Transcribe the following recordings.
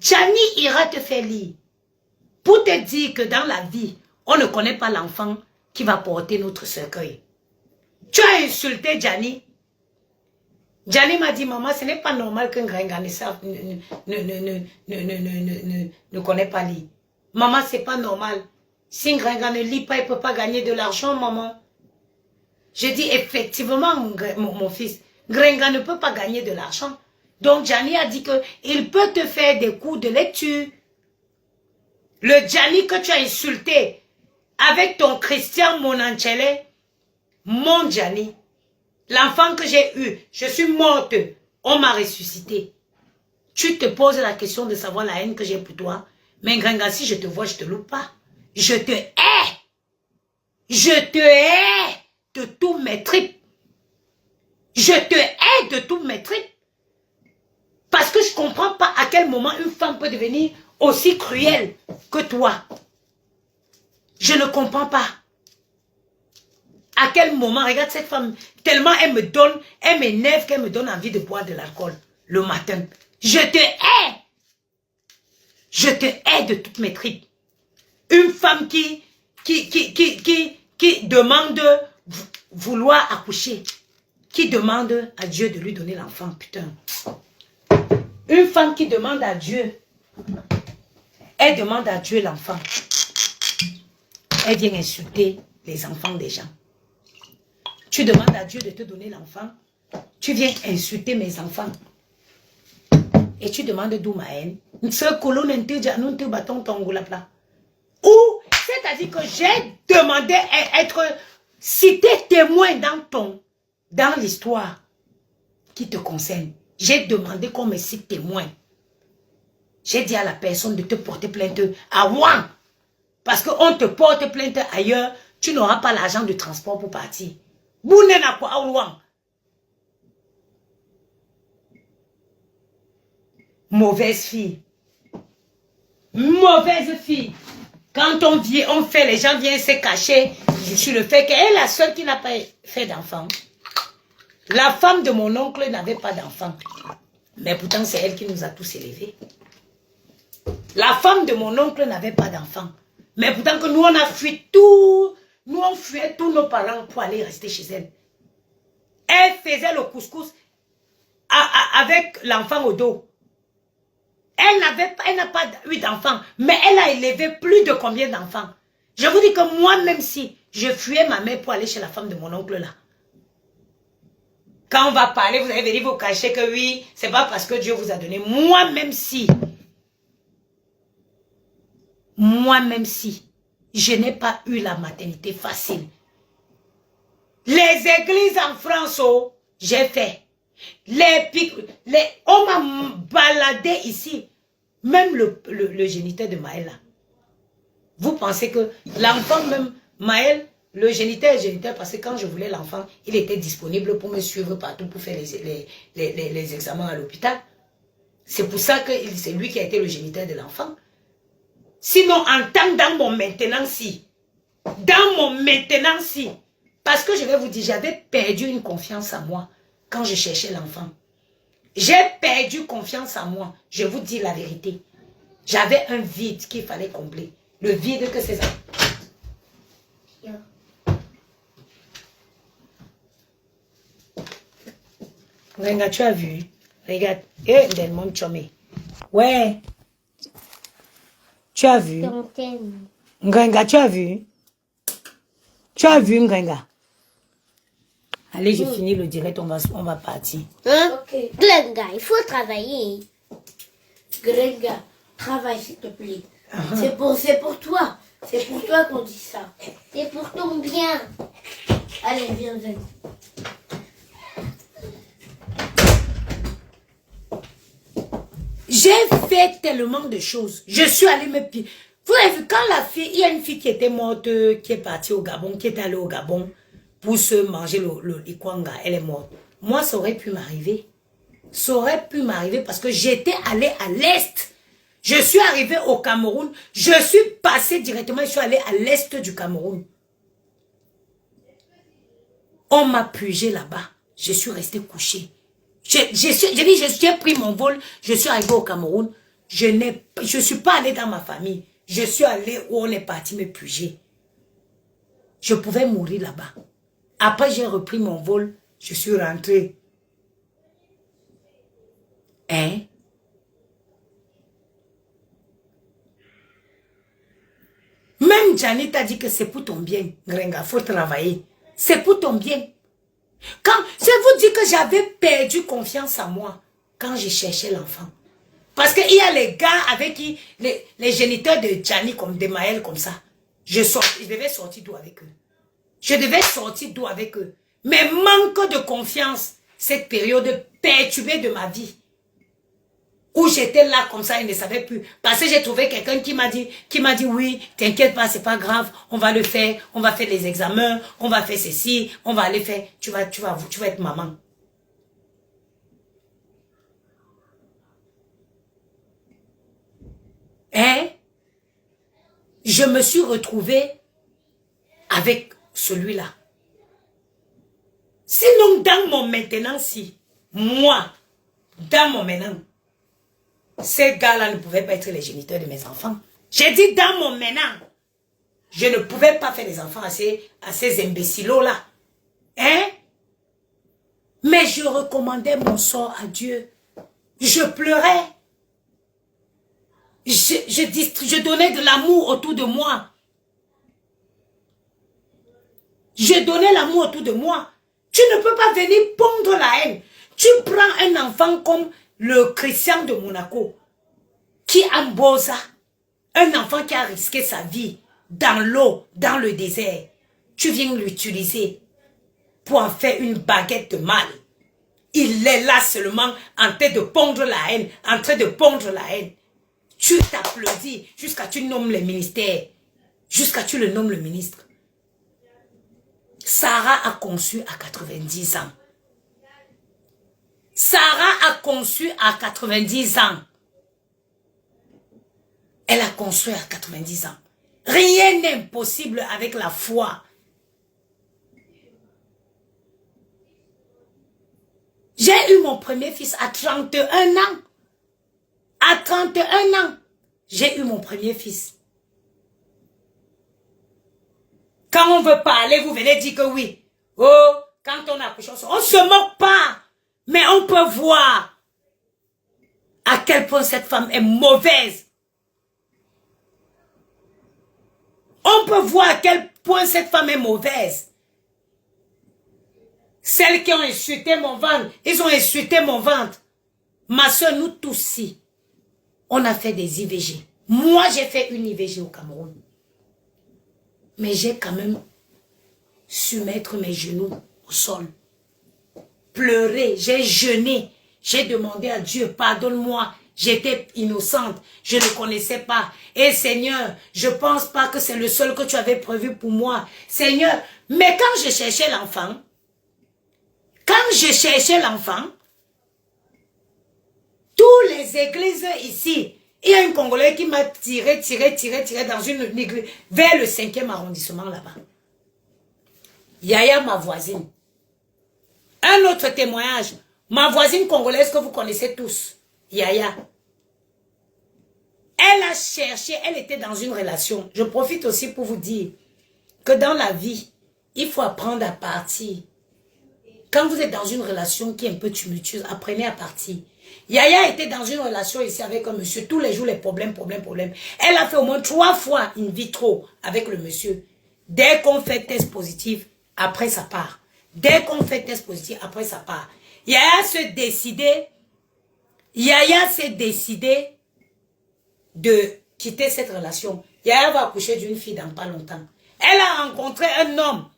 Gianni ira te faire lire. Pour te dire que dans la vie, on ne connaît pas l'enfant qui va porter notre cercueil. Tu as insulté Gianni. Gianni m'a dit, maman, ce n'est pas normal qu'un Gringa ne connaît pas lire. Maman, c'est pas normal. Si un Gringa ne lit pas, il ne peut pas gagner de l'argent, maman. Je dis, effectivement, mon fils, Gringa ne peut pas gagner de l'argent. Donc, Gianni a dit qu'il peut te faire des cours de lecture. Le Gianni que tu as insulté avec ton Christian Monanchele, mon Gianni, l'enfant que j'ai eu, je suis morte, on m'a ressuscité. Tu te poses la question de savoir la haine que j'ai pour toi. Mais Gringa, si je te vois, je te loupe pas. Je te hais. Je te hais de tous mes tripes. Je te hais de tous mes tripes. Parce que je ne comprends pas à quel moment une femme peut devenir aussi cruelle que toi. Je ne comprends pas. À quel moment, regarde cette femme, tellement elle me donne, elle m'énerve qu'elle me donne envie de boire de l'alcool le matin. Je te hais. Je te hais de toutes mes tripes. Une femme qui demande vouloir accoucher, qui demande à Dieu de lui donner l'enfant, putain. Une femme qui demande à Dieu, elle demande à Dieu l'enfant. Elle vient insulter les enfants des gens. Tu demandes à Dieu de te donner l'enfant, tu viens insulter mes enfants. Et tu demandes d'où ma haine. Ou, c'est-à-dire que j'ai demandé à être cité témoin dans l'histoire qui te concerne. J'ai demandé qu'on me cite témoin. J'ai dit à la personne de te porter plainte à Ouan. Parce qu'on te porte plainte ailleurs, tu n'auras pas l'argent de transport pour partir. Bounena quoi à Ouan. Mauvaise fille. Mauvaise fille. Quand on vient, on fait, les gens viennent se cacher sur le fait qu'elle est la seule qui n'a pas fait d'enfant. La femme de mon oncle n'avait pas d'enfant. Mais pourtant, c'est elle qui nous a tous élevés. La femme de mon oncle n'avait pas d'enfant. Mais pourtant que nous, on a fui tout. Nous, on fuyait tous nos parents pour aller rester chez elle. Elle faisait le couscous avec l'enfant au dos. Elle n'a pas eu d'enfants, mais elle a élevé plus de combien d'enfants? Je vous dis que moi, même si je fuyais ma mère pour aller chez la femme de mon oncle là, quand on va parler, vous allez venir vous cacher que oui, c'est pas parce que Dieu vous a donné. Moi, même si, je n'ai pas eu la maternité facile. Les églises en France, oh, j'ai fait. On m'a baladé ici. Même le géniteur de Maël là. Vous pensez que l'enfant même, Maël, le géniteur parce que quand je voulais l'enfant, il était disponible pour me suivre partout pour faire les examens à l'hôpital. C'est pour ça que c'est lui qui a été le géniteur de l'enfant. Sinon, en tant dans mon maintenance, parce que je vais vous dire, j'avais perdu une confiance en moi quand je cherchais l'enfant. J'ai perdu confiance en moi. Je vous dis la vérité. J'avais un vide qu'il fallait combler. Le vide que c'est ça. Regarde, tu as vu? Regarde. Et del monde chômé. Ouais. Tu as vu? Ngenga, tu as vu? Tu as vu, Ngenga? Allez, j'ai fini le direct, on va partir. Hein? Okay. Grenga, il faut travailler. Grenga, travaille s'il te plaît. C'est pour toi. C'est pour toi qu'on dit ça. C'est pour ton bien. Allez, viens. J'ai fait tellement de choses. Je suis allée me... Vous avez vu, quand il y a une fille qui était morte, qui est partie au Gabon, qui est allée au Gabon, pour se manger le ikwanga, elle est morte. Moi, ça aurait pu m'arriver. Ça aurait pu m'arriver parce que j'étais allée à l'Est. Je suis arrivée au Cameroun. Je suis passée directement, je suis allée à l'Est du Cameroun. On m'a pugé là-bas. Je suis restée couchée. J'ai pris mon vol, je suis arrivée au Cameroun. je ne suis pas allé dans ma famille. Je suis allé où on est parti me puger. Je pouvais mourir là-bas. Après, j'ai repris mon vol. Je suis rentré. Hein? Même Janet a dit que c'est pour ton bien, Grenga, faut travailler. C'est pour ton bien. Quand je vous dis que j'avais perdu confiance en moi quand je cherchais l'enfant. Parce qu'il y a les gars avec qui, les géniteurs de Gianni, comme de Maël, comme ça. Je devais sortir d'où avec eux. Je devais sortir d'où avec eux. Mais manque de confiance, cette période perturbée de ma vie. Où j'étais là comme ça, il ne savait plus. Parce que j'ai trouvé quelqu'un qui m'a dit, oui, t'inquiète pas, c'est pas grave, on va le faire, on va faire les examens, on va faire ceci, on va aller faire, tu vas être maman. Hein? Je me suis retrouvée avec celui-là. Sinon, dans mon maintenant, si, moi, dans mon maintenant, ces gars-là ne pouvaient pas être les géniteurs de mes enfants. J'ai dit dans mon maintenant, je ne pouvais pas faire des enfants à ces imbéciles-là. Hein? Mais je recommandais mon sort à Dieu. Je pleurais. Je donnais de l'amour autour de moi. Je donnais l'amour autour de moi. Tu ne peux pas venir pondre la haine. Tu prends un enfant comme le Christian de Monaco, qui embosa, un enfant qui a risqué sa vie dans l'eau, dans le désert. Tu viens l'utiliser pour en faire une baguette de mal. Il est là seulement en train de pondre la haine, en train de pondre la haine. Tu t'applaudis jusqu'à tu nommes les ministères, jusqu'à tu le nommes le ministre. Sarah a conçu à 90 ans. Sarah a conçu à 90 ans. Elle a construit à 90 ans. Rien n'est impossible avec la foi. J'ai eu mon premier fils à 31 ans. À 31 ans, j'ai eu mon premier fils. Quand on veut parler, vous venez dire que oui. Oh, quand on accouche, on ne se moque pas. Mais on peut voir à quel point cette femme est mauvaise. On peut voir à quel point cette femme est mauvaise. Celles qui ont insulté mon ventre, ils ont insulté mon ventre. Ma soeur, nous tous ici, on a fait des IVG. Moi, j'ai fait une IVG au Cameroun. Mais j'ai quand même su mettre mes genoux au sol. Pleurer, j'ai jeûné. J'ai demandé à Dieu, pardonne-moi. J'étais innocente, je ne connaissais pas. Et Seigneur, je ne pense pas que c'est le seul que tu avais prévu pour moi. Seigneur, mais quand je cherchais l'enfant, toutes les églises ici, il y a un Congolais qui m'a tiré dans une église, vers le 5e arrondissement là-bas. Yaya, ma voisine. Un autre témoignage, ma voisine congolaise que vous connaissez tous, Yaya. Elle a cherché, elle était dans une relation. Je profite aussi pour vous dire que dans la vie, il faut apprendre à partir. Quand vous êtes dans une relation qui est un peu tumultueuse, apprenez à partir. Yaya était dans une relation ici avec un monsieur. Tous les jours, les problèmes. Elle a fait au moins 3 fois in vitro avec le monsieur. Dès qu'on fait test positif, après ça part. Dès qu'on fait test positif, après ça part. Yaya s'est décidé de quitter cette relation. Yaya va accoucher d'une fille dans pas longtemps. Elle a rencontré un homme.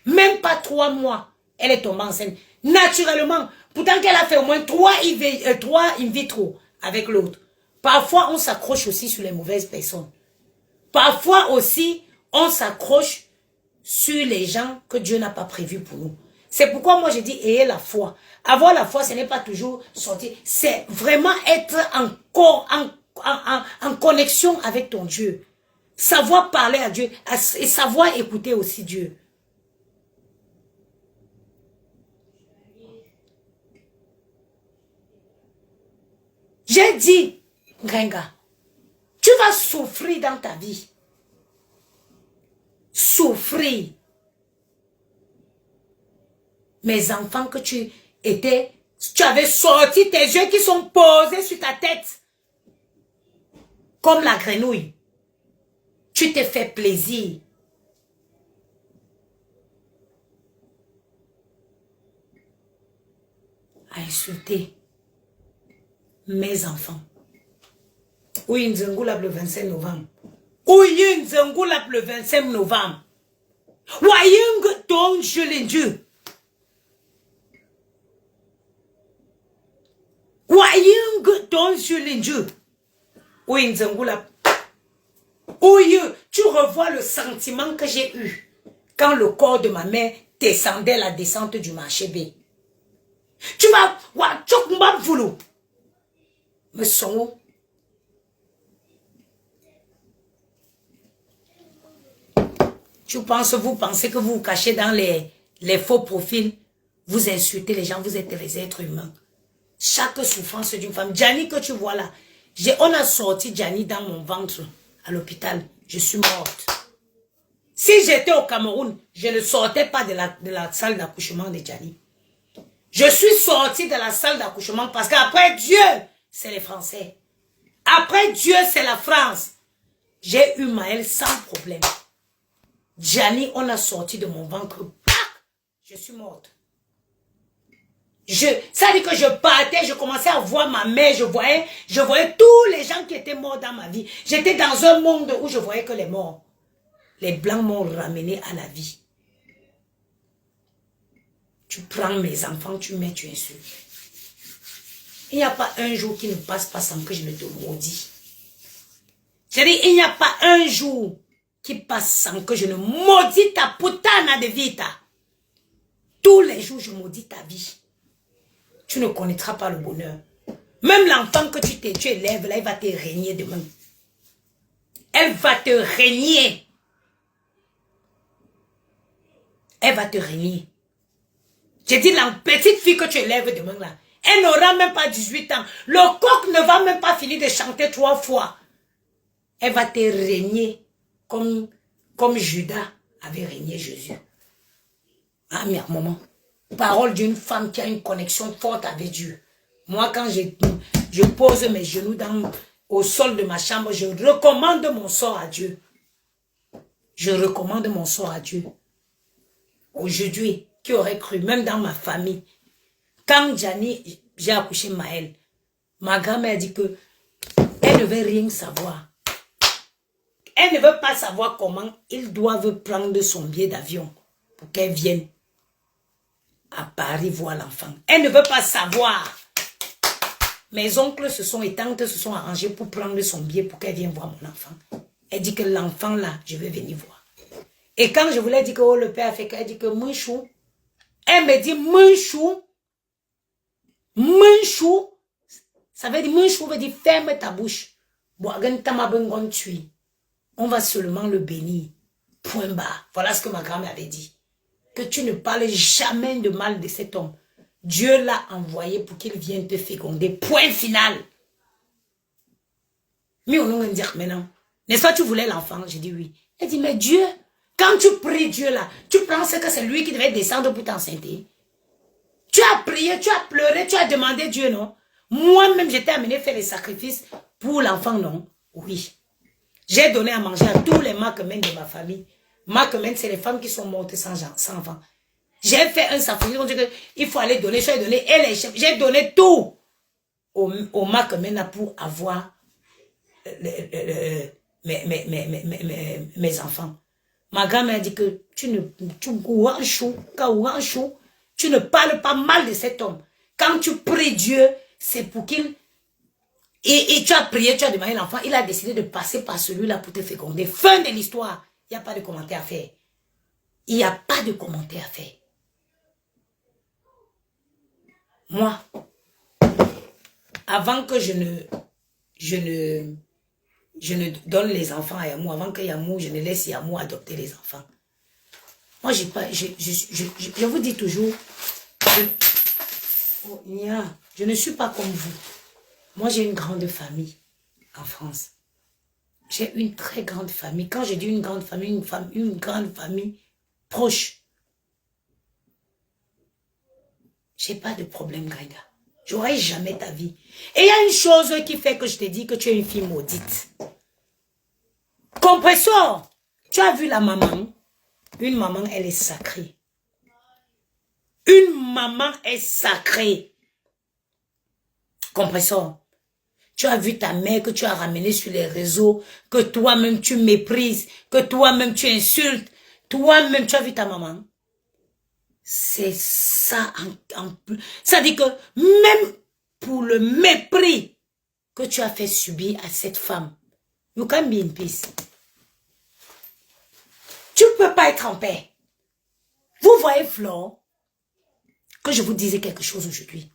Même pas 3 mois. Elle est tombée enceinte. Naturellement. Pourtant qu'elle a fait au moins 3 in vitro avec l'autre. Parfois, on s'accroche aussi sur les mauvaises personnes. Parfois aussi, on s'accroche sur les gens que Dieu n'a pas prévus pour nous. C'est pourquoi moi je dis, ayez la foi. Avoir la foi, ce n'est pas toujours sortir. C'est vraiment être en connexion avec ton Dieu. Savoir parler à Dieu et savoir écouter aussi Dieu. J'ai dit, Gringa, tu vas souffrir dans ta vie. Souffrir. Mes enfants que tu avais sorti tes yeux qui sont posés sur ta tête. Comme la grenouille. Tu t'es fait plaisir. À insulter mes enfants. Oui, Nzengula le 25 novembre. Oui, Nzengula le 25 novembre. Wayung don julinju. Wayung don julinju. Oui, Nzengula. Oui, tu revois le sentiment que j'ai eu quand le corps de ma mère descendait la descente du marché B. Tu vas voir, me sont. Vous pensez que vous vous cachez dans les faux profils, vous insultez les gens, vous êtes des êtres humains. Chaque souffrance d'une femme, Gianni que tu vois là, on a sorti Gianni dans mon ventre à l'hôpital, je suis morte. Si j'étais au Cameroun, je ne sortais pas de la salle d'accouchement de Gianni. Je suis sortie de la salle d'accouchement parce qu'après Dieu, c'est les Français. Après Dieu, c'est la France. J'ai eu Maël sans problème. Gianni, on a sorti de mon ventre. Je suis morte. Ça dit que je partais, je commençais à voir ma mère, je voyais tous les gens qui étaient morts dans ma vie. J'étais dans un monde où je voyais que les morts. Les Blancs m'ont ramené à la vie. Tu prends mes enfants, tu mets, tu insultes. Il n'y a pas un jour qui ne passe pas sans que je ne te maudis. Je dis, il n'y a pas un jour qui passe sans que je ne maudis ta putana de vita. Tous les jours, je maudis ta vie. Tu ne connaîtras pas le bonheur. Même l'enfant que tu élèves, là, il va te régner demain. Elle va te régner. Elle va te régner. J'ai dit, la petite fille que tu élèves demain là, elle n'aura même pas 18 ans. Le coq ne va même pas finir de chanter 3 fois. Elle va te régner comme Judas avait régné Jésus. Ah, mais à un moment, parole d'une femme qui a une connexion forte avec Dieu. Moi, quand je pose mes genoux au sol de ma chambre, je recommande mon sort à Dieu. Je recommande mon sort à Dieu. Aujourd'hui, qui aurait cru, même dans ma famille, quand Gianni, j'ai accouché Maël, ma grand-mère a dit que elle ne veut rien savoir. Elle ne veut pas savoir comment ils doivent prendre son billet d'avion pour qu'elle vienne à Paris voir l'enfant. Elle ne veut pas savoir. Mes oncles et tantes se sont arrangés pour prendre son billet pour qu'elle vienne voir mon enfant. Elle dit que l'enfant là, je vais venir voir. Et quand je voulais dire que le père a fait, elle dit que Mouchou. Elle me dit Mouchou. Mouchou. Ça veut dire Mouchou veut dire ferme ta bouche. On va seulement le bénir. Point barre. Voilà ce que ma grand-mère avait dit. Que tu ne parles jamais de mal de cet homme. Dieu l'a envoyé pour qu'il vienne te féconder. Point final. Mais on va dire maintenant. N'est-ce pas tu voulais l'enfant? J'ai dit oui. Elle dit mais Dieu, quand tu pries Dieu là, tu penses que c'est lui qui devait descendre pour t'enceinter. Tu as prié, tu as pleuré, tu as demandé Dieu, non? Moi-même, j'étais amené faire les sacrifices pour l'enfant, non? Oui. J'ai donné à manger à tous les Macmen de ma famille. Macmen, c'est les femmes qui sont mortes sans enfant. J'ai fait un sacrifice, on dit qu'il faut aller donner, j'ai donné, et les chefs, j'ai donné tout aux Macmen pour avoir mes enfants. Ma grand-mère a dit que tu ne parles pas mal de cet homme. Quand tu pries Dieu, c'est pour qu'il... Et tu as prié, tu as demandé l'enfant, il a décidé de passer par celui-là pour te féconder. Fin de l'histoire. Il n'y a pas de commentaire à faire. Il n'y a pas de commentaire à faire. Moi, avant que je ne donne les enfants à Yamou, avant que Yamou, je ne laisse Yamou adopter les enfants. Moi, j'ai pas, je vous dis toujours, je ne suis pas comme vous. Moi, j'ai une grande famille. en France. J'ai une très grande famille. Quand je dis une grande famille, une grande famille proche. J'ai pas de problème, Gringa. J'aurai jamais ta vie. Et il y a une chose qui fait que je te dis que tu es une fille maudite. Compressor, tu as vu la maman? Une maman, elle est sacrée. Une maman est sacrée. Compressor, tu as vu ta mère que tu as ramenée sur les réseaux, que toi-même tu méprises, que toi-même tu insultes, toi-même tu as vu ta maman. C'est ça en plus. Ça dit que même pour le mépris que tu as fait subir à cette femme, you can be in peace. Tu ne peux pas être en paix. Vous voyez Flore, que je vous disais quelque chose aujourd'hui.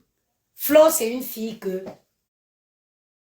Flore, c'est une fille que